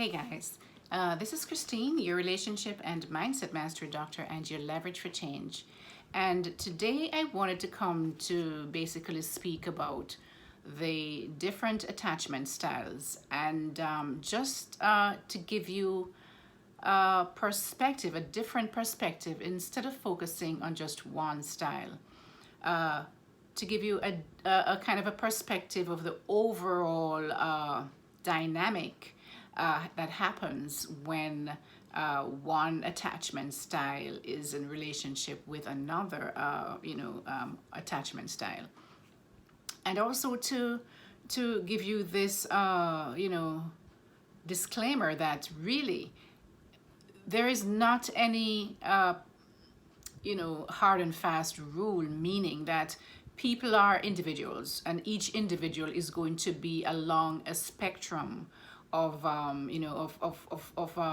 Hey guys, this is Christine, your relationship and mindset mastery doctor and your leverage for change. And today I wanted to come to basically speak about the different attachment styles and just to give you a perspective, a different perspective, instead of focusing on just one style. To give you a kind of a perspective of the overall dynamic that happens when one attachment style is in relationship with another, attachment style, and also to give you this, disclaimer that really there is not any, hard and fast rule, meaning that people are individuals and each individual is going to be along a spectrum of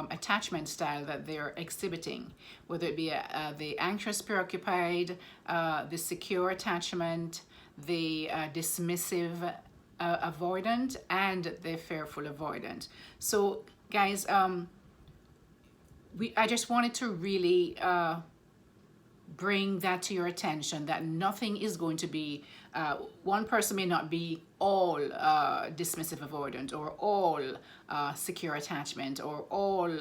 attachment style that they're exhibiting, whether it be the anxious preoccupied, the secure attachment, the dismissive avoidant, and the fearful avoidant. So guys, I just wanted to really bring that to your attention, that nothing is going to be, one person may not be all dismissive avoidant, or all secure attachment, or all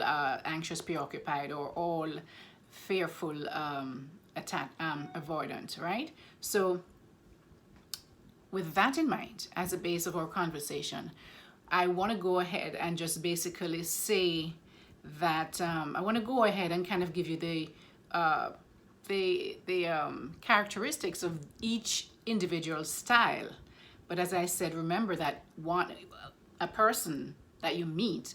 anxious preoccupied, or all fearful avoidant, right? So with that in mind as a base of our conversation, I want to go ahead and just basically say that I want to go ahead and kind of give you the characteristics of each individual style. But as I said, remember that a person that you meet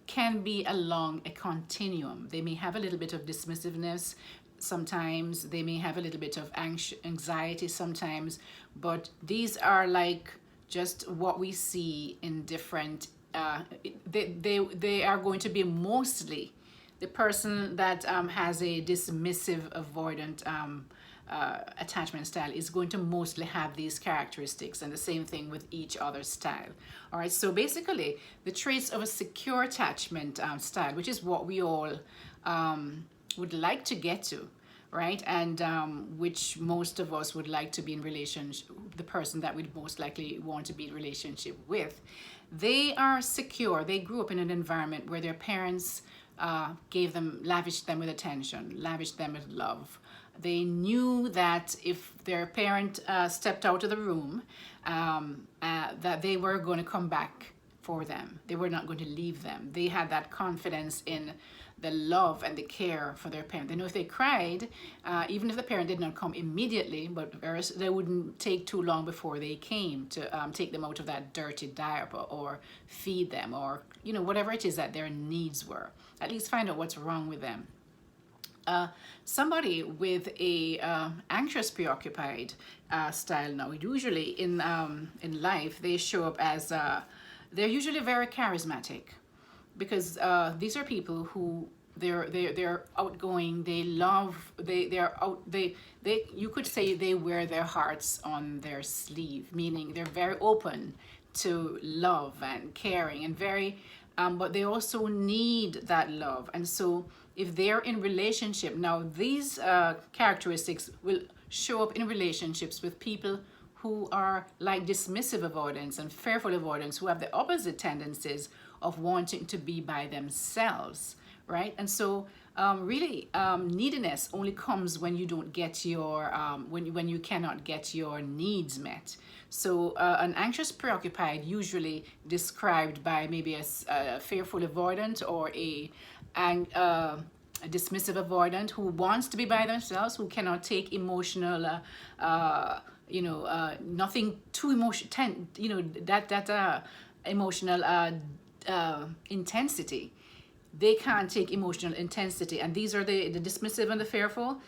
can be along a continuum. They may have a little bit of dismissiveness sometimes, they may have a little bit of anxiety sometimes, but these are like just what we see in different, they are going to be mostly the person that has a dismissive avoidant attachment style is going to mostly have these characteristics, and the same thing with each other style. All right, so basically the traits of a secure attachment style, which is what we all would like to get to, right? And which most of us would like to be in relationship, the person that we'd most likely want to be in relationship with. They are secure. They grew up in an environment where their parents lavished them with attention, lavished them with love. They knew that if their parent stepped out of the room, that they were going to come back for them. They were not going to leave them. They had that confidence in the love and the care for their parent. They know if they cried, even if the parent did not come immediately, but they wouldn't take too long before they came to take them out of that dirty diaper, or feed them, or whatever it is that their needs were. At least find out what's wrong with them. Somebody with a anxious preoccupied style now, usually in life, they show up as they're usually very charismatic, because these are people who they're outgoing. They love, they you could say they wear their hearts on their sleeve, meaning they're very open to love and caring, and very but they also need that love. And so if they're in relationship now, these characteristics will show up in relationships with people who are like dismissive avoidance and fearful avoidance, who have the opposite tendencies of wanting to be by themselves, right? And so really neediness only comes when you don't get your when you cannot get your needs met. So an anxious preoccupied, usually described by maybe a fearful avoidant, or a dismissive avoidant, who wants to be by themselves, who cannot take emotional nothing too emotional, that emotional intensity. They can't take emotional intensity, and these are the dismissive and the fearful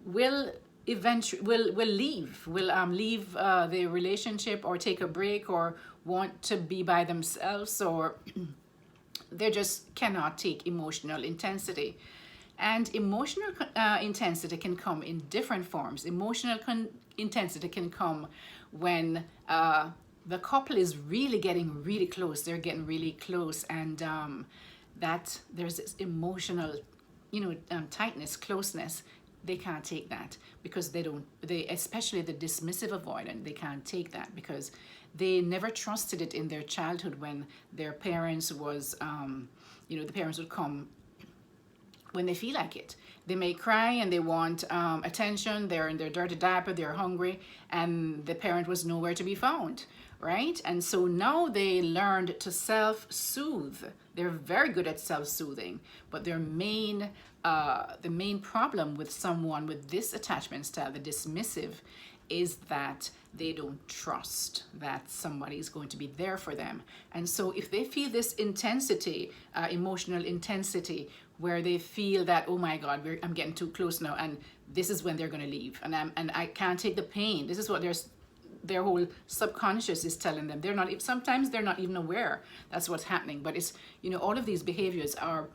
will eventually will leave the relationship, or take a break, or want to be by themselves, or they just cannot take emotional intensity. And emotional intensity can come in different forms. Emotional intensity can come when the couple is really getting really close. They're getting really close, and that there's this emotional, tightness, closeness. They can't take that because they especially the dismissive avoidant, they can't take that because they never trusted it in their childhood when their parents was, the parents would come when they feel like it. They may cry and they want attention. They're in their dirty diaper, they're hungry, and the parent was nowhere to be found, right? And so now they learned to self-soothe. They're very good at self-soothing, but the main problem with someone with this attachment style, the dismissive, is that they don't trust that somebody is going to be there for them. And so if they feel this intensity, emotional intensity, where they feel that, oh my God, I'm getting too close now, and this is when they're going to leave, and I can't take the pain. This is what their whole subconscious is telling them. Sometimes they're not even aware that's what's happening, but it's, all of these behaviors are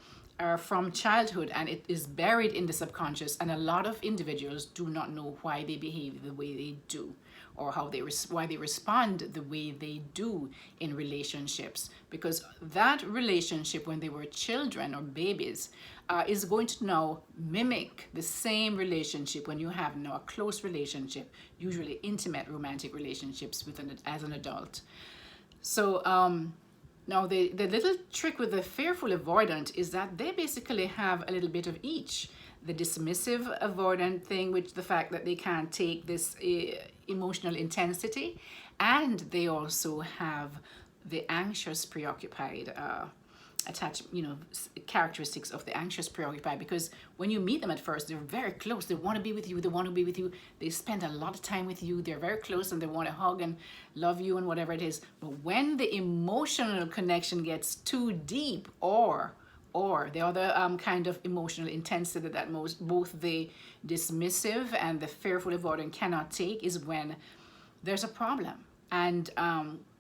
from childhood, and it is buried in the subconscious, and a lot of individuals do not know why they behave the way they do, or why they respond the way they do in relationships, because that relationship when they were children or babies is going to now mimic the same relationship when you have now a close relationship, usually intimate romantic relationships as an adult. So now, the little trick with the fearful avoidant is that they basically have a little bit of each. The dismissive avoidant thing, which the fact that they can't take this emotional intensity, and they also have the anxious preoccupied characteristics of the anxious preoccupied, because when you meet them at first, they're very close. They want to be with you. They spend a lot of time with you. They're very close and they want to hug and love you and whatever it is. But when the emotional connection gets too deep, or the other kind of emotional intensity that both the dismissive and the fearful avoidant cannot take, is when there's a problem, and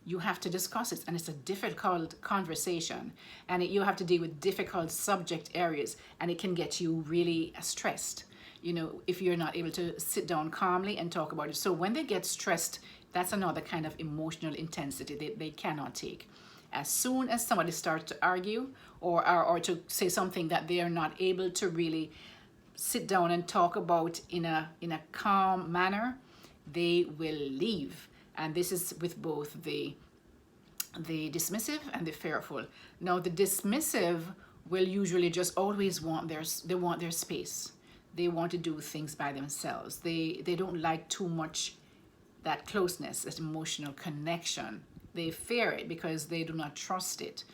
you have to discuss it, and it's a difficult conversation, and you have to deal with difficult subject areas, and it can get you really stressed, if you're not able to sit down calmly and talk about it. So when they get stressed, that's another kind of emotional intensity they cannot take. As soon as somebody starts to argue or to say something that they are not able to really sit down and talk about in a calm manner, they will leave. And this is with both the dismissive and the fearful. Now, the dismissive will usually just always want their space. They want to do things by themselves. They don't like too much that closeness, that emotional connection. They fear it because they do not trust it,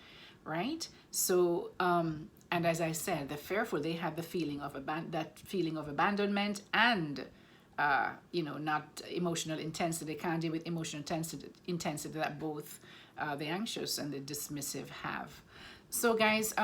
right? So, and as I said, the fearful, they have the feeling of that feeling of abandonment and not emotional intensity. They can't deal with emotional intensity that both the anxious and the dismissive have. So guys,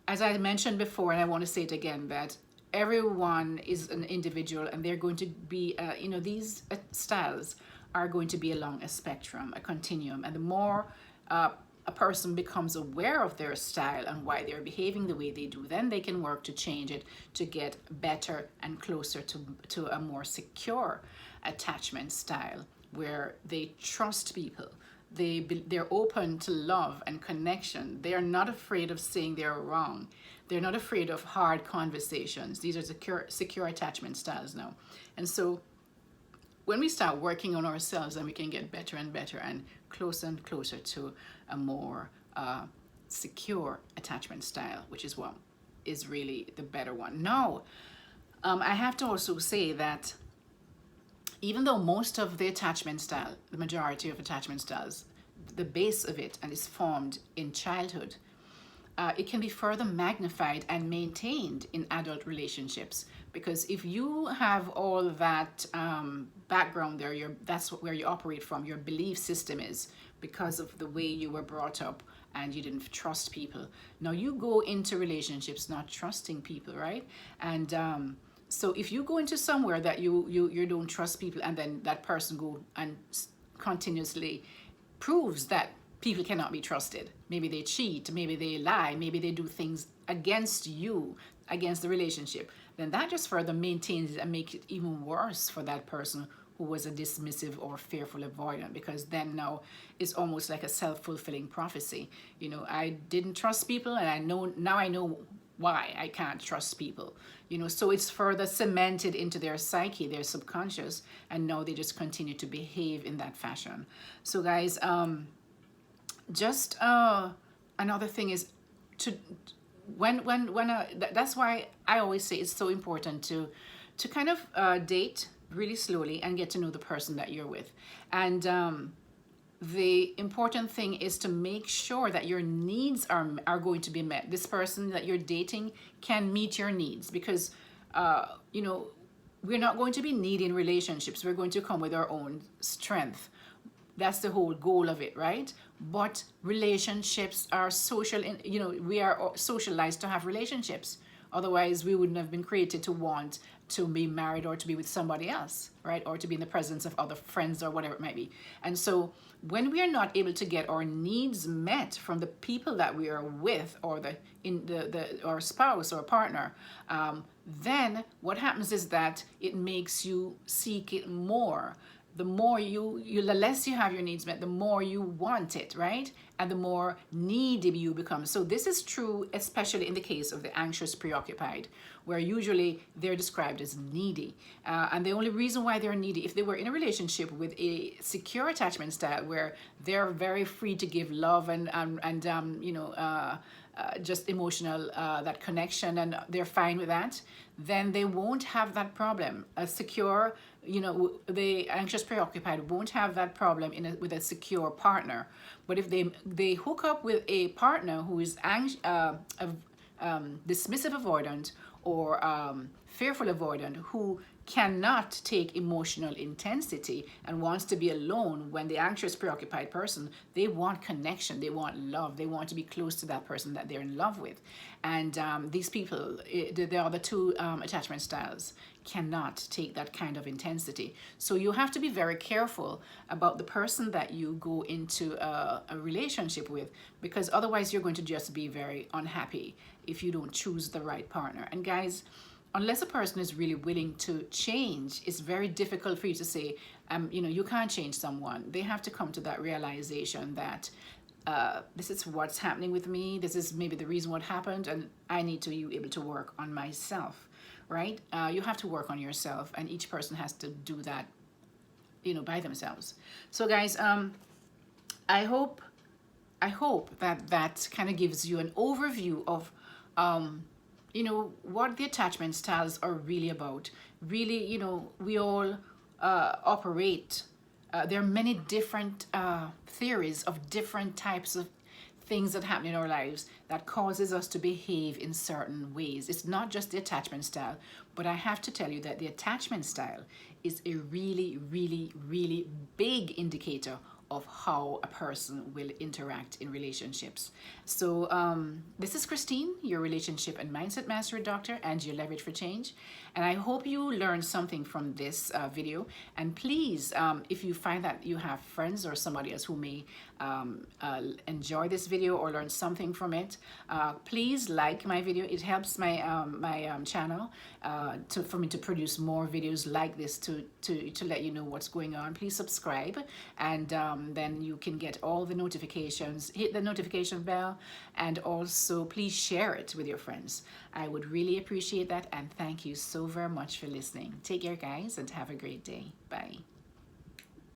as I mentioned before, and I want to say it again, that everyone is an individual, and they're going to be, these styles are going to be along a spectrum, a continuum. And the more a person becomes aware of their style and why they're behaving the way they do, then they can work to change it to get better and closer to a more secure attachment style where they trust people. They're open to love and connection. They are not afraid of saying they're wrong. They're not afraid of hard conversations. These are secure attachment styles now. And so when we start working on ourselves, then we can get better and better and closer to a more secure attachment style, which is what is really the better one. Now, I have to also say that even though most of the attachment style, the majority of attachment styles, the base of it and is formed in childhood, it can be further magnified and maintained in adult relationships. Because if you have all that background there, that's where you operate from, your belief system is, because of the way you were brought up and you didn't trust people. Now you go into relationships not trusting people, right? And so if you go into somewhere that you don't trust people, and then that person go and continuously proves that people cannot be trusted. Maybe they cheat, maybe they lie, maybe they do things against you, against the relationship. Then that just further maintains it and makes it even worse for that person who was a dismissive or fearful avoidant, because then now it's almost like a self-fulfilling prophecy. You know, I didn't trust people, and I know why I can't trust people. You know, so it's further cemented into their psyche, their subconscious, and now they just continue to behave in that fashion. So guys, just another thing is to that's why I always say it's so important to kind of date really slowly and get to know the person that you're with. And the important thing is to make sure that your needs are going to be met. This person that you're dating can meet your needs, because you know, we're not going to be needy in relationships. We're going to come with our own strength. That's the whole goal of it, right? But relationships are social, you know, we are socialized to have relationships. Otherwise, we wouldn't have been created to want to be married or to be with somebody else, right? Or to be in the presence of other friends or whatever it might be. And so when we are not able to get our needs met from the people that we are with, or our spouse or partner, then what happens is that it makes you seek it more. The more the less you have your needs met, the more you want it, right? And the more needy you become. So this is true, especially in the case of the anxious preoccupied, where usually they're described as needy. And the only reason why they're needy, if they were in a relationship with a secure attachment style, where they're very free to give love and you know, just emotional, that connection, and they're fine with that, then they won't have that problem. A secure, you know, the anxious preoccupied won't have that problem with a secure partner. But if they hook up with a partner who is dismissive avoidant, or fearful avoidant, who cannot take emotional intensity and wants to be alone, when the anxious preoccupied person, they want connection, they want love, they want to be close to that person that they're in love with. And these people, the other two attachment styles, cannot take that kind of intensity. So you have to be very careful about the person that you go into a relationship with, because otherwise you're going to just be very unhappy if you don't choose the right partner. And guys, unless a person is really willing to change, it's very difficult for you to say, you know, you can't change someone. They have to come to that realization that this is what's happening with me. This is maybe the reason what happened, and I need to be able to work on myself, right? You have to work on yourself, and each person has to do that, you know, by themselves. So guys, I hope that kind of gives you an overview of you know, what the attachment styles are really about. Really, you know, we all operate. There are many different theories of different types of things that happen in our lives that causes us to behave in certain ways. It's not just the attachment style, but I have to tell you that the attachment style is a really, really, really big indicator of how a person will interact in relationships. So this is Christine, your relationship and mindset mastery doctor and your leverage for change. And I hope you learned something from this video. And please, if you find that you have friends or somebody else who may enjoy this video or learn something from it, please like my video. It helps my channel for me to produce more videos like this to let you know what's going on. Please subscribe, and then you can get all the notifications. Hit the notification bell, and also please share it with your friends. I would really appreciate that, and thank you so very much for listening. Take care, guys, and have a great day. Bye.